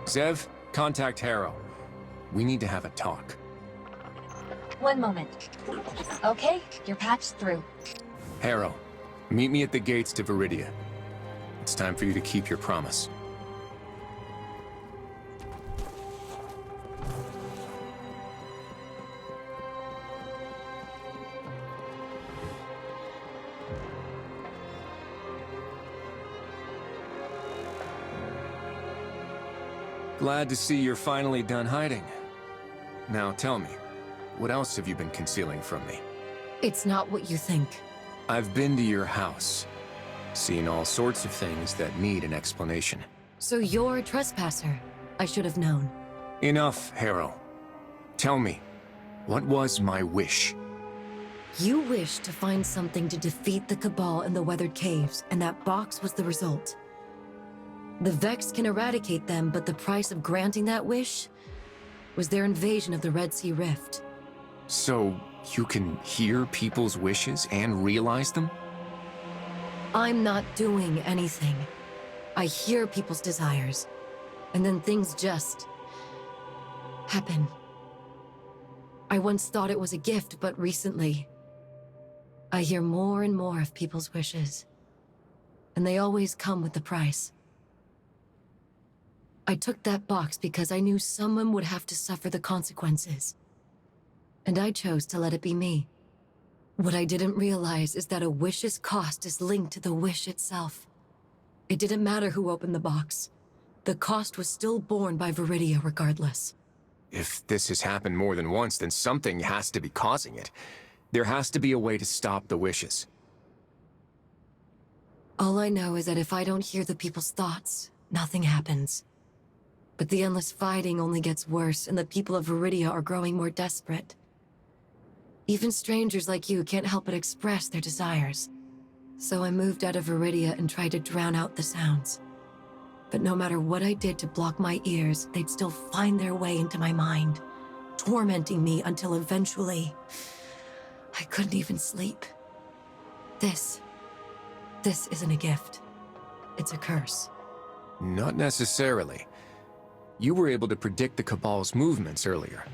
Zev, contact Harrow. We need to have a talk. One moment. Okay, you're patched through. Harrow, meet me at the gates to Viridia. It's time for you to keep your promise. Glad to see you're finally done hiding. Now tell me, what else have you been concealing from me? It's not what you think. I've been to your house, seen all sorts of things that need an explanation. So you're a trespasser. I should have known. Enough, Harrow. Tell me, what was my wish? You wished to find something to defeat the Cabal in the Weathered Caves, and that box was the result. The Vex can eradicate them, but the price of granting that wish was their invasion of the Red Sea Rift. So, you can hear people's wishes and realize them? I'm not doing anything. I hear people's desires, and then things just happen. I once thought it was a gift, but recently, I hear more and more of people's wishes, and they always come with the price. I took that box because I knew someone would have to suffer the consequences. And I chose to let it be me. What I didn't realize is that a wish's cost is linked to the wish itself. It didn't matter who opened the box. The cost was still borne by Viridia regardless. If this has happened more than once, then something has to be causing it. There has to be a way to stop the wishes. All I know is that if I don't hear the people's thoughts, nothing happens. But the endless fighting only gets worse, and the people of Viridia are growing more desperate. Even strangers like you can't help but express their desires. So I moved out of Viridia and tried to drown out the sounds. But no matter what I did to block my ears, they'd still find their way into my mind, tormenting me until eventually, I couldn't even sleep. This isn't a gift. It's a curse. Not necessarily. You were able to predict the Cabal's movements earlier.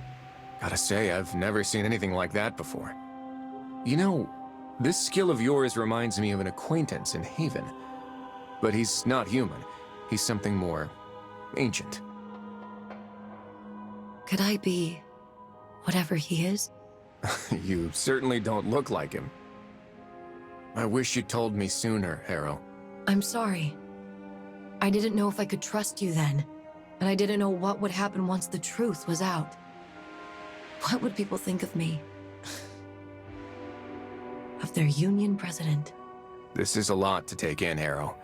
Gotta say, I've never seen anything like that before. You know, this skill of yours reminds me of an acquaintance in Haven. But he's not human. He's something more ancient. Could I be whatever he is? You certainly don't look like him. I wish you told me sooner, Harrow. I'm sorry. I didn't know if I could trust you then, and I didn't know what would happen once the truth was out. What would people think of me? Of their union president? This is a lot to take in, Harrow.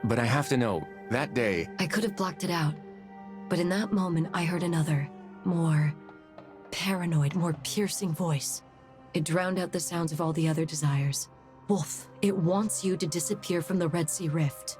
But I have to know, that day... I could have blocked it out, but in that moment I heard another, more paranoid, more piercing voice. It drowned out the sounds of all the other desires. Wolf, it wants you to disappear from the Red Sea Rift.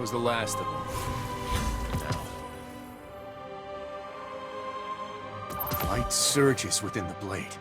was the last of them. Now, light surges within the blade.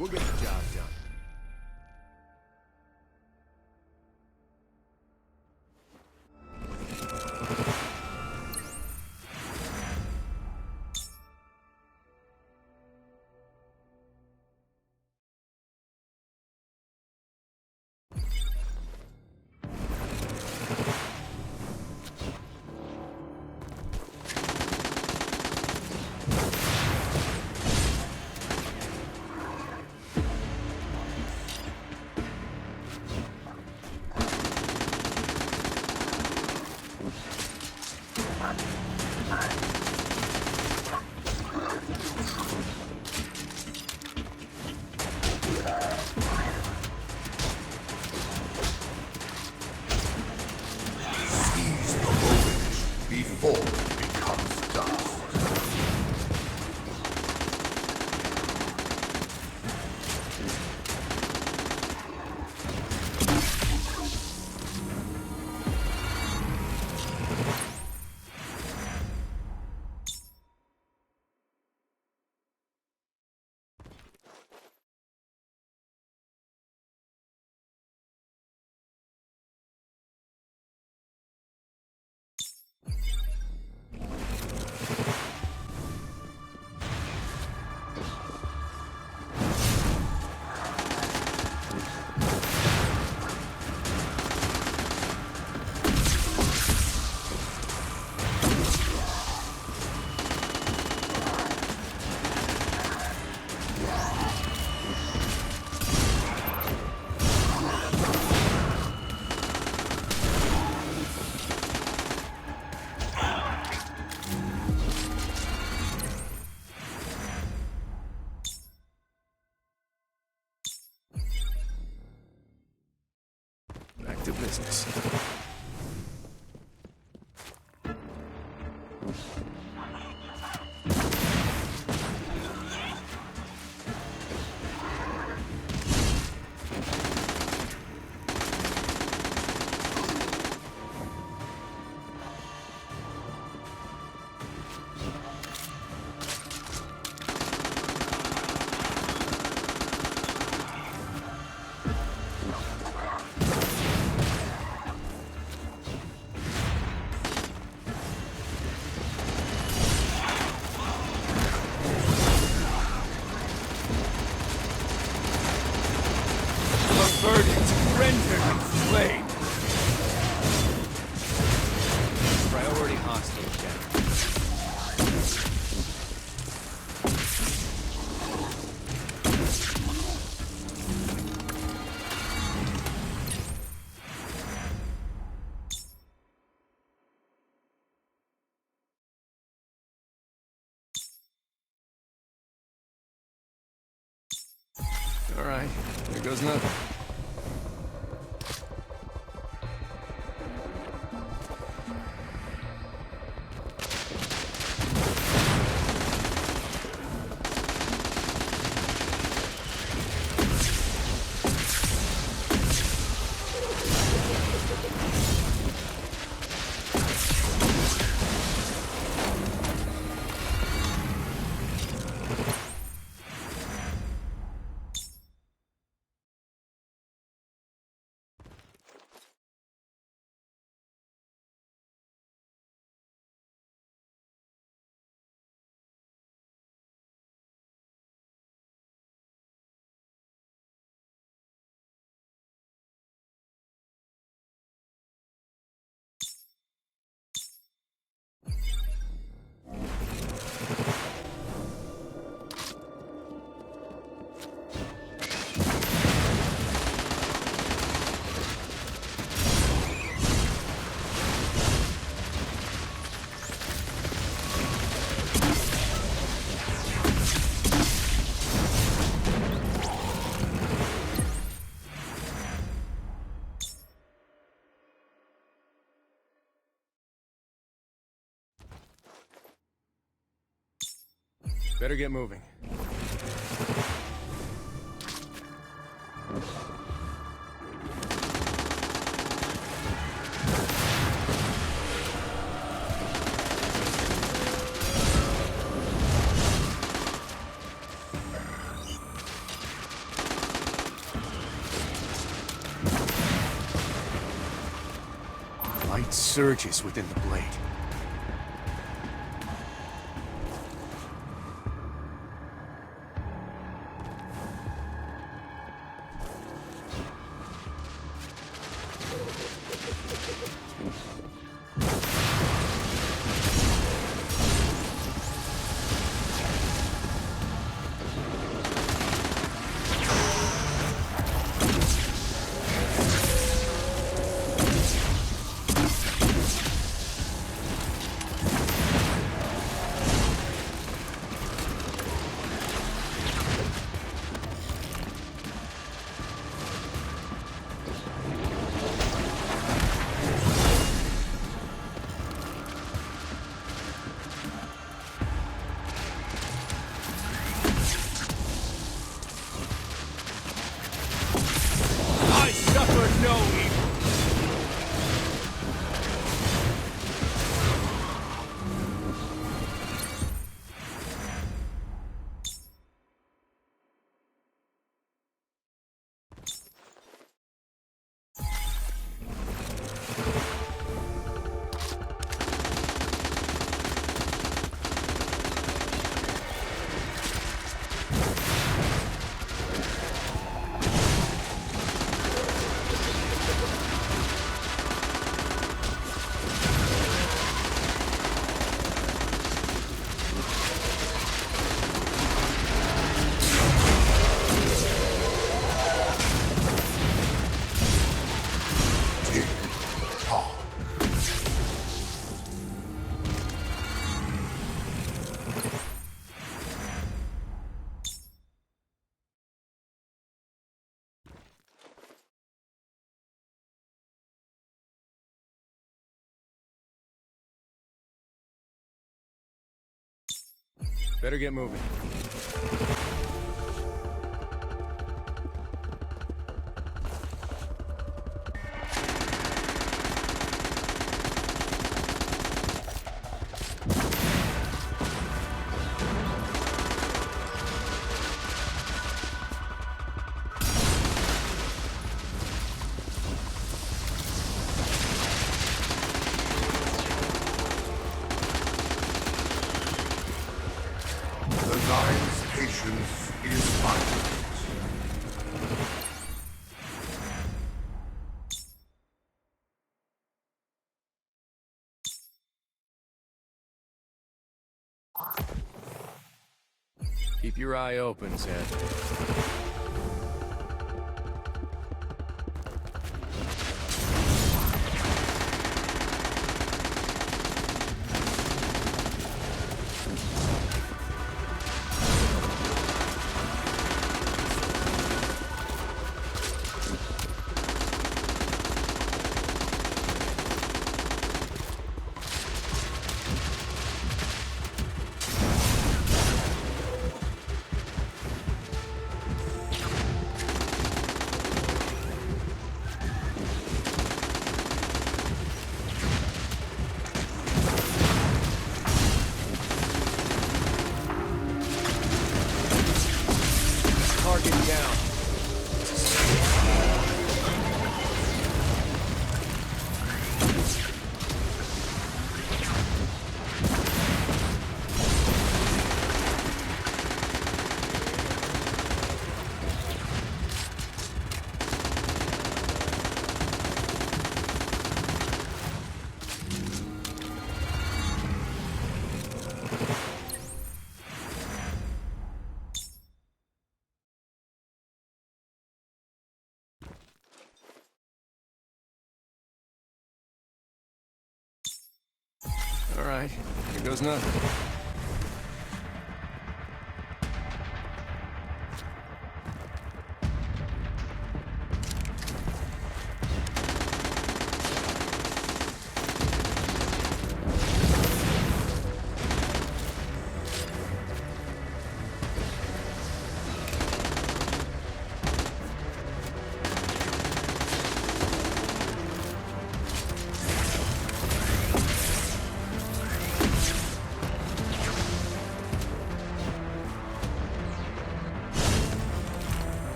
We'll get the job done. Before it becomes dust. Back to business. Rendered and slain. Priority hostile check. All right, here goes nothing. Better get moving. surges within the blade. I suffer no evil. Better get moving. The Nine's patience is finite. Keep your eye open, Sam. Target down. All right, here goes nothing.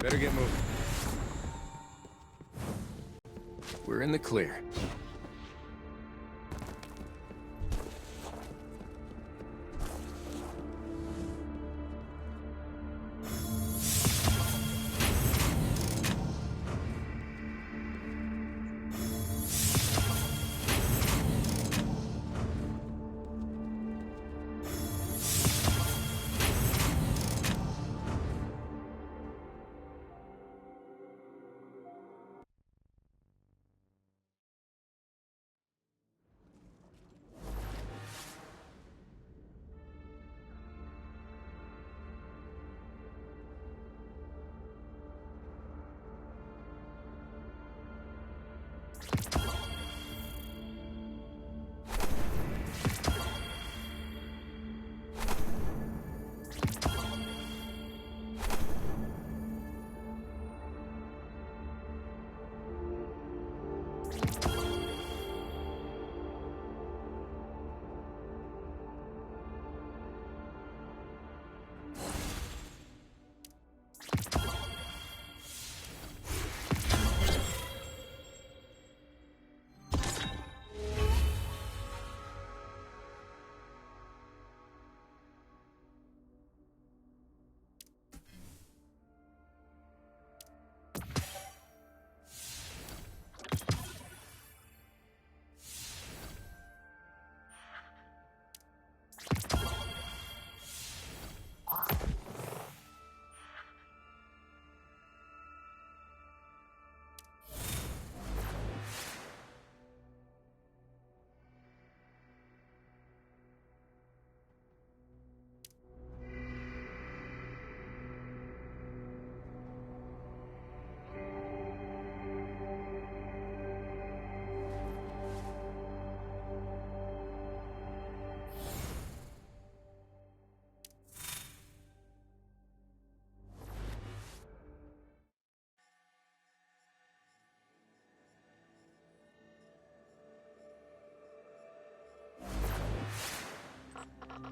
Better get moving. We're in the clear.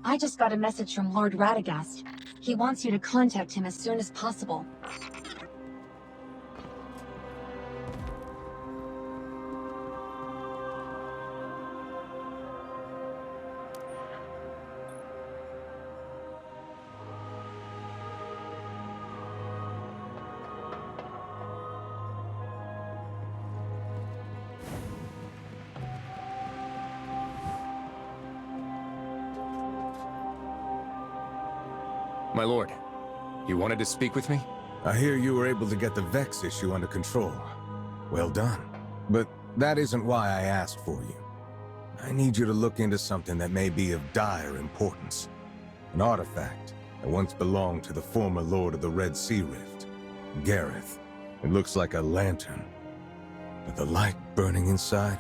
I just got a message from Lord Radagast. He wants you to contact him as soon as possible. My lord, you wanted to speak with me? I hear you were able to get the Vex issue under control. Well done. But that isn't why I asked for you. I need you to look into something that may be of dire importance. An artifact that once belonged to the former Lord of the Red Sea Rift, Gareth. It looks like a lantern. But the light burning inside?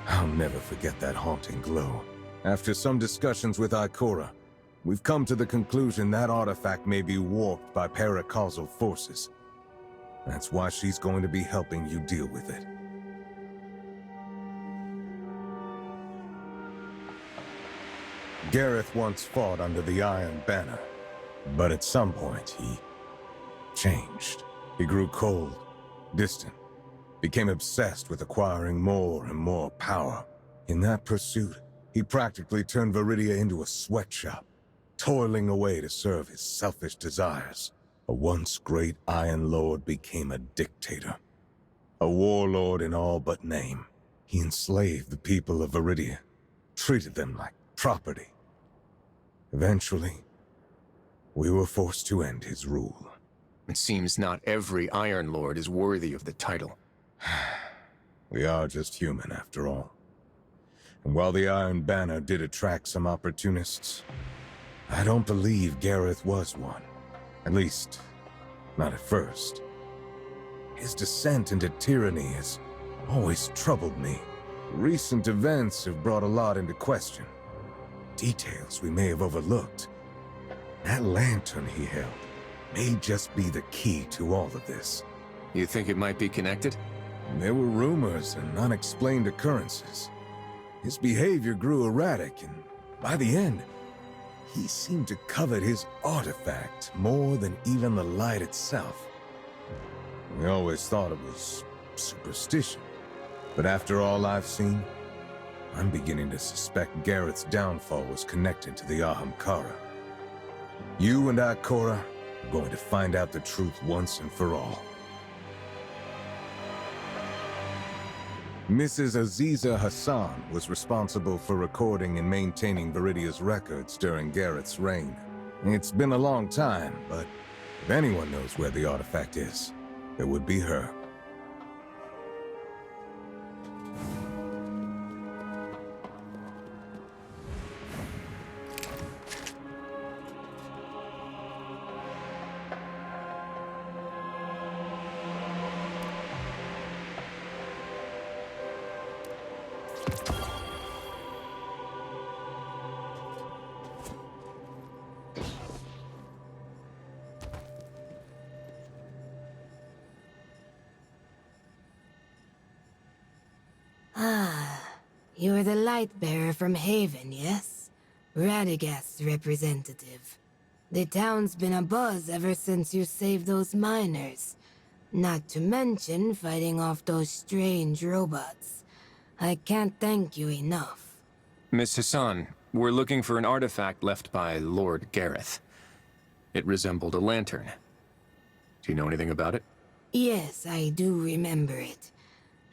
I'll never forget that haunting glow. After some discussions with Ikora, we've come to the conclusion that artifact may be warped by paracausal forces. That's why she's going to be helping you deal with it. Gareth once fought under the Iron Banner, but at some point he changed. He grew cold, distant, became obsessed with acquiring more and more power. In that pursuit, he practically turned Viridia into a sweatshop, toiling away to serve his selfish desires. A once great Iron Lord became a dictator. A warlord in all but name. He enslaved the people of Viridia, treated them like property. Eventually, we were forced to end his rule. It seems not every Iron Lord is worthy of the title. We are just human, after all. And while the Iron Banner did attract some opportunists, I don't believe Gareth was one. At least, not at first. His descent into tyranny has always troubled me. Recent events have brought a lot into question. Details we may have overlooked. That lantern he held may just be the key to all of this. You think it might be connected? There were rumors and unexplained occurrences. His behavior grew erratic, and by the end, he seemed to covet his artifact more than even the light itself. We always thought it was superstition, but after all I've seen, I'm beginning to suspect Gareth's downfall was connected to the Ahamkara. You and I, Cora, are going to find out the truth once and for all. Mrs. Aziza Hassan was responsible for recording and maintaining Viridia's records during Gareth's reign. It's been a long time, but if anyone knows where the artifact is, it would be her. You're the light bearer from Haven, yes? Radagast's representative. The town's been abuzz ever since you saved those miners. Not to mention fighting off those strange robots. I can't thank you enough. Miss Hassan, we're looking for an artifact left by Lord Gareth. It resembled a lantern. Do you know anything about it? Yes, I do remember it.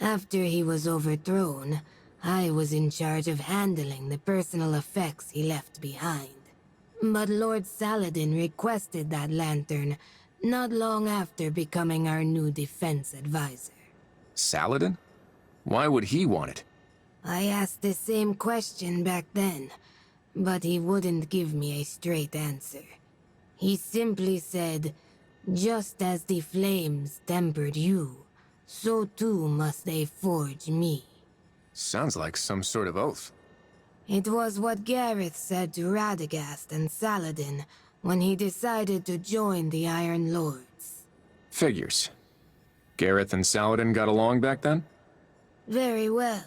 After he was overthrown, I was in charge of handling the personal effects he left behind. But Lord Saladin requested that lantern not long after becoming our new defense advisor. Saladin? Why would he want it? I asked the same question back then, but he wouldn't give me a straight answer. He simply said, "Just as the flames tempered you, so too must they forge me." Sounds like some sort of oath. It was what Gareth said to Radagast and Saladin when he decided to join the Iron Lords. Figures. Gareth and Saladin got along back then? Very well.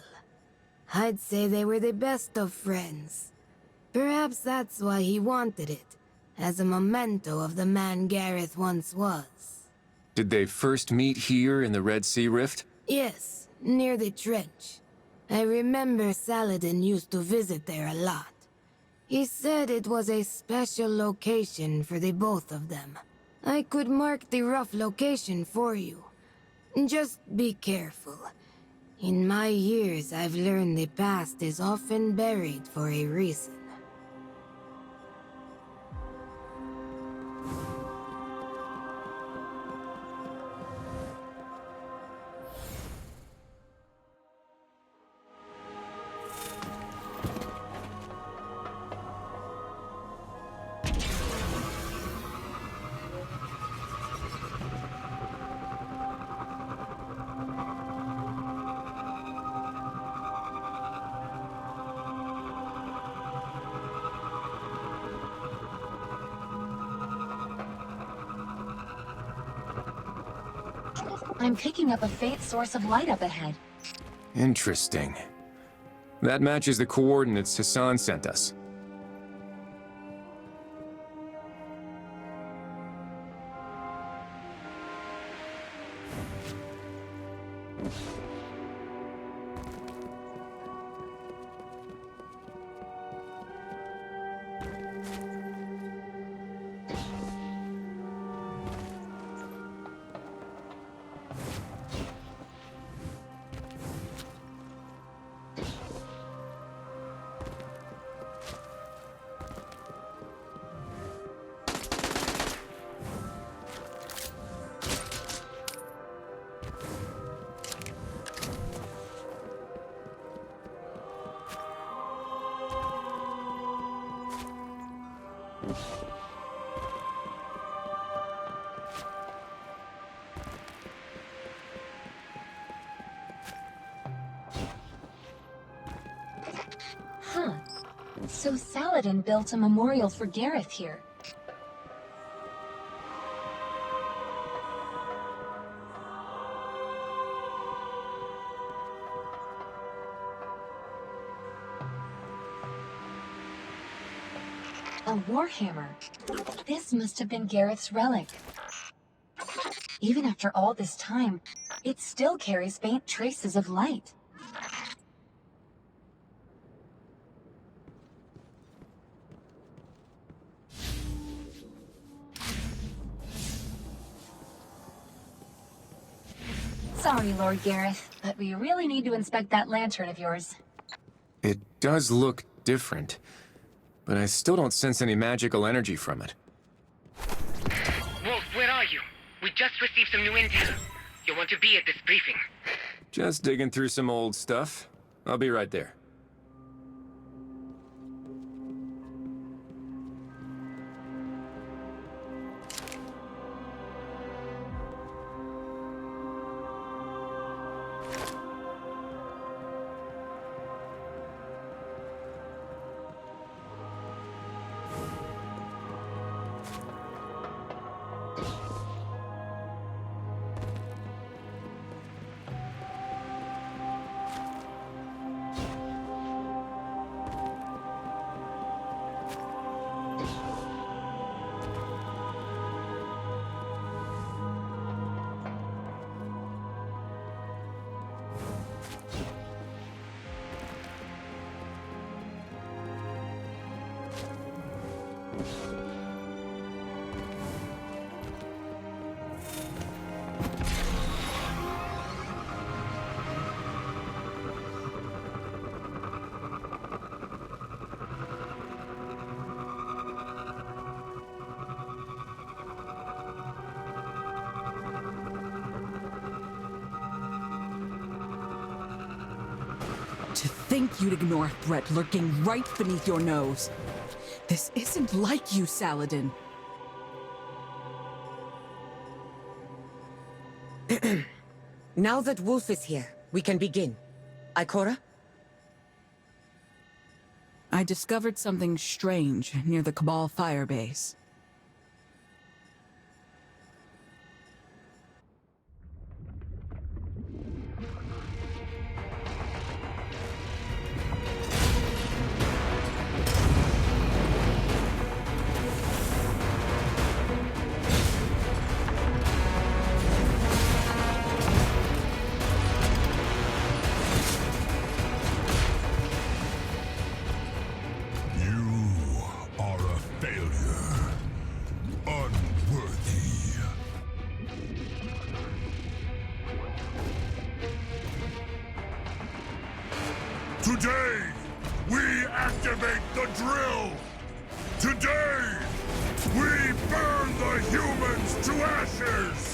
I'd say they were the best of friends. Perhaps that's why he wanted it, as a memento of the man Gareth once was. Did they first meet here in the Red Sea Rift? Yes, near the trench. I remember Saladin used to visit there a lot. He said it was a special location for the both of them. I could mark the rough location for you. Just be careful. In my years, I've learned the past is often buried for a reason. I'm picking up a faint source of light up ahead. Interesting. That matches the coordinates Hassan sent us. So Saladin built a memorial for Gareth here. A warhammer. This must have been Gareth's relic. Even after all this time, it still carries faint traces of light. Sorry, Lord Gareth, but we really need to inspect that lantern of yours. It does look different, but I still don't sense any magical energy from it. Wolf, where are you? We just received some new intel. You'll want to be at this briefing. Just digging through some old stuff. I'll be right there. To think you'd ignore a threat lurking right beneath your nose. This isn't like you, Saladin. Now that Wolf is here, we can begin. Ikora? I discovered something strange near the Cabal firebase. Today, we activate the drill! Today, we burn the humans to ashes!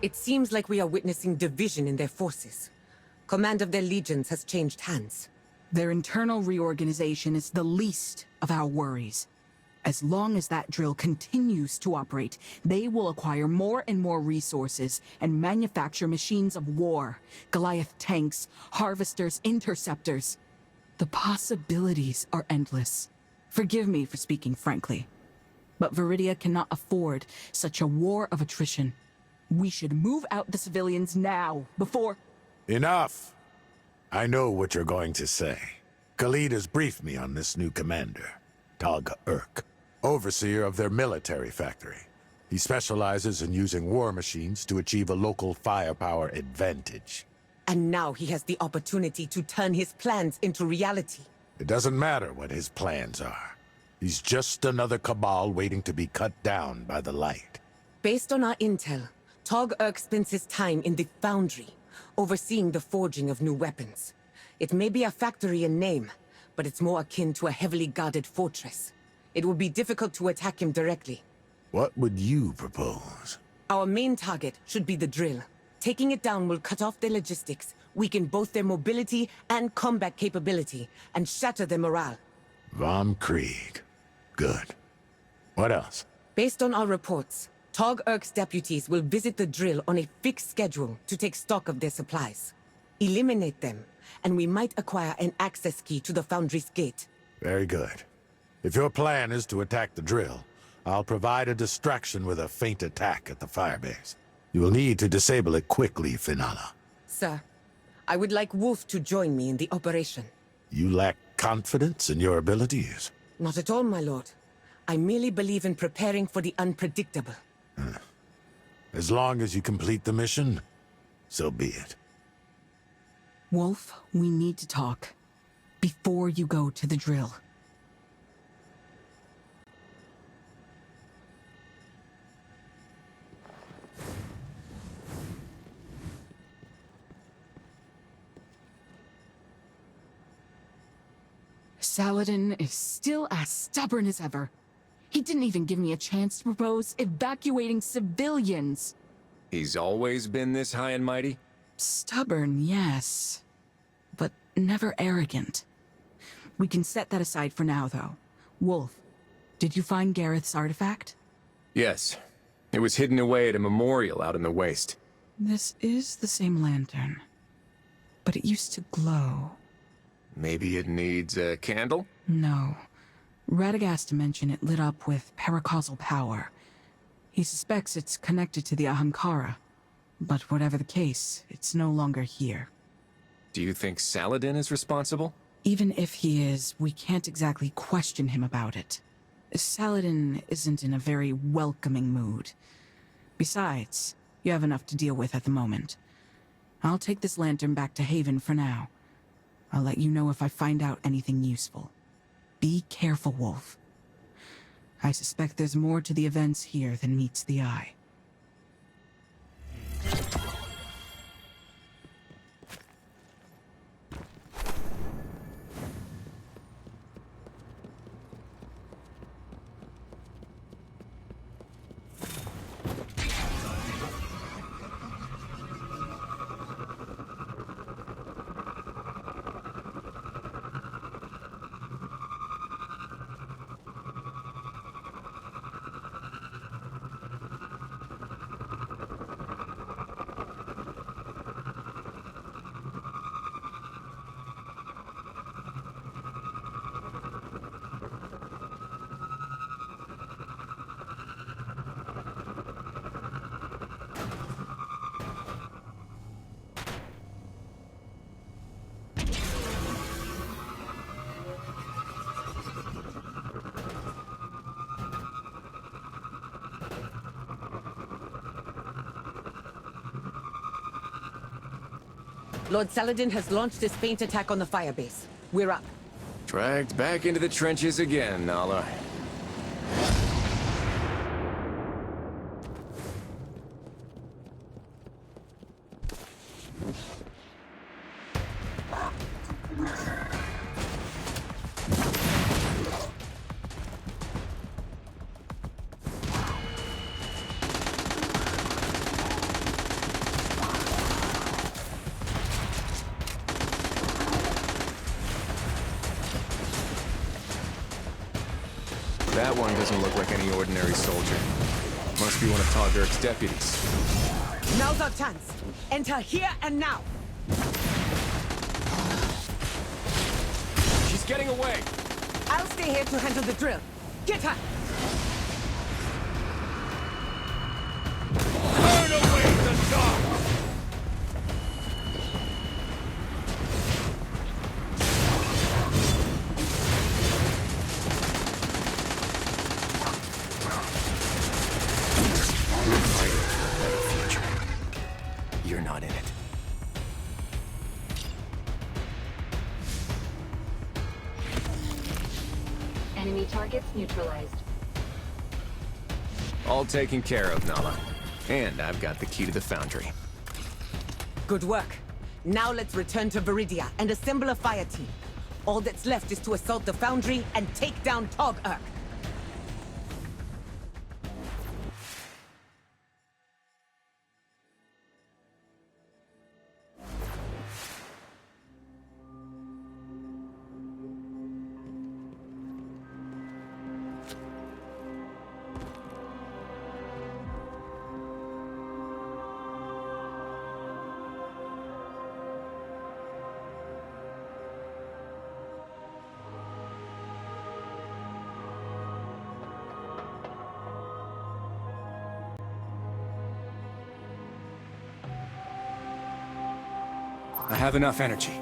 It seems like we are witnessing division in their forces. Command of their legions has changed hands. Their internal reorganization is the least of our worries. As long as that drill continues to operate, they will acquire more and more resources and manufacture machines of war, Goliath tanks, harvesters, interceptors. The possibilities are endless. Forgive me for speaking frankly, but Viridia cannot afford such a war of attrition. We should move out the civilians now, before... Enough! I know what you're going to say. Khalid has briefed me on this new commander, Tog Urk, overseer of their military factory. He specializes in using war machines to achieve a local firepower advantage. And now he has the opportunity to turn his plans into reality. It doesn't matter what his plans are. He's just another Cabal waiting to be cut down by the light. Based on our intel, Tog Urk spends his time in the Foundry, overseeing the forging of new weapons. It may be a factory in name, but it's more akin to a heavily guarded fortress. It would be difficult to attack him directly. What would you propose? Our main target should be the drill. Taking it down will cut off their logistics, weaken both their mobility and combat capability, and shatter their morale. Vom Krieg. Good. What else? Based on our reports, Tog Urk's deputies will visit the drill on a fixed schedule to take stock of their supplies. Eliminate them, and we might acquire an access key to the Foundry's gate. Very good. If your plan is to attack the drill, I'll provide a distraction with a feint attack at the firebase. You will need to disable it quickly, Finala. Sir, I would like Wolf to join me in the operation. You lack confidence in your abilities? Not at all, my lord. I merely believe in preparing for the unpredictable. As long as you complete the mission, so be it. Wolf, we need to talk. Before you go to the drill. Saladin is still as stubborn as ever. He didn't even give me a chance to propose evacuating civilians. He's always been this high and mighty? Stubborn, yes. But never arrogant. We can set that aside for now, though. Wolf, did you find Gareth's artifact? Yes. It was hidden away at a memorial out in the waste. This is the same lantern. But it used to glow. Maybe it needs a candle? No. Radagast mentioned it lit up with paracausal power. He suspects it's connected to the Ahamkara. But whatever the case, it's no longer here. Do you think Saladin is responsible? Even if he is, we can't exactly question him about it. Saladin isn't in a very welcoming mood. Besides, you have enough to deal with at the moment. I'll take this lantern back to Haven for now. I'll let you know if I find out anything useful. Be careful, Wolf. I suspect there's more to the events here than meets the eye. Lord Saladin has launched his feint attack on the firebase. We're up. Dragged back into the trenches again, Nala. That one doesn't look like any ordinary soldier. Must be one of Togurk's deputies. Now's our chance. Enter here and now. She's getting away! I'll stay here to handle the drill. Get her! Burn away the dark! You're not in it. Enemy targets neutralized. All taken care of, Nala. And I've got the key to the foundry. Good work. Now let's return to Viridia and assemble a fire team. All that's left is to assault the foundry and take down Tog Urk. I have enough energy.